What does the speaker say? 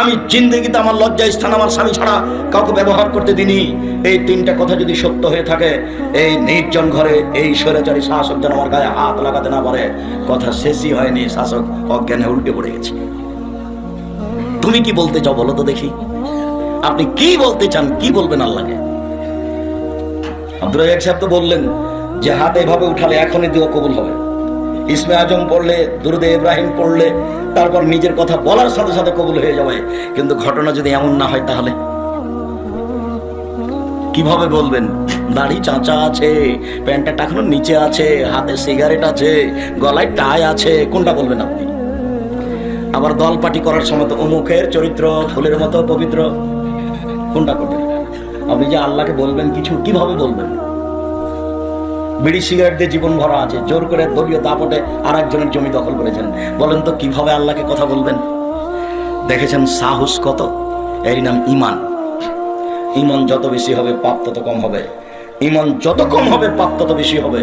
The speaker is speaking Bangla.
আমি জিন্দগিতে আমার লজ্জা স্থান আমার স্বামী ছাড়া কাউকে ব্যবহার করতে দিনি। এই তিনটা কথা যদি সত্য হয়ে থাকে, এই নির্জন ঘরে এই স্বৈরাচারী শাসক যেন আমার গায়ে হাত লাগাতে না পারে। কথা শেষই হয়নি, শাসক অজ্ঞানে উল্টে পড়ে গেছে। তুমি কি বলতে চাও বলো তো দেখি, আপনি কি বলতে চান, কি বলবেন আল্লাহকে? আব্দুর রাজ্জাক সাহেব তো বললেন যে হাত এভাবে উঠালে এখনই দোয়া কবুল হবে, ইসমে আজম পড়লে, দুরুদে ইব্রাহিম পড়লে, তারপর নিজের কথা বলার সাথে সাথে কবুল হয়ে যাবে। কিন্তু ঘটনা যদি এমন না হয় তাহলে কিভাবে বলবেন? দাড়ি চাঁচা আছে, প্যান্টটা টাকানোর নিচে আছে, হাতে সিগারেট আছে, গলায় টাই আছে, কোনটা বলবেন আপনি? আবার দল পার্টি করার সময় তো অমুকের চরিত্র ফুলের মতো পবিত্র, কোনটা করবেন? আপনি যে আল্লাহকে বলবেন কিছু, কিভাবে বলবেন? বিড়ি সিগারেট দিয়ে জীবন ভরা আছে, জোর করে দলীয় দাপটে আর একজনের জমি দখল করেছেন, বলেন তো কিভাবে আল্লাহকে কথা বলবেন? দেখেছেন সাহস কত, এর নাম ঈমান। ঈমান যত বেশি হবে পাপ তত কম হবে, ঈমান যত কম হবে পাপ তত বেশি হবে।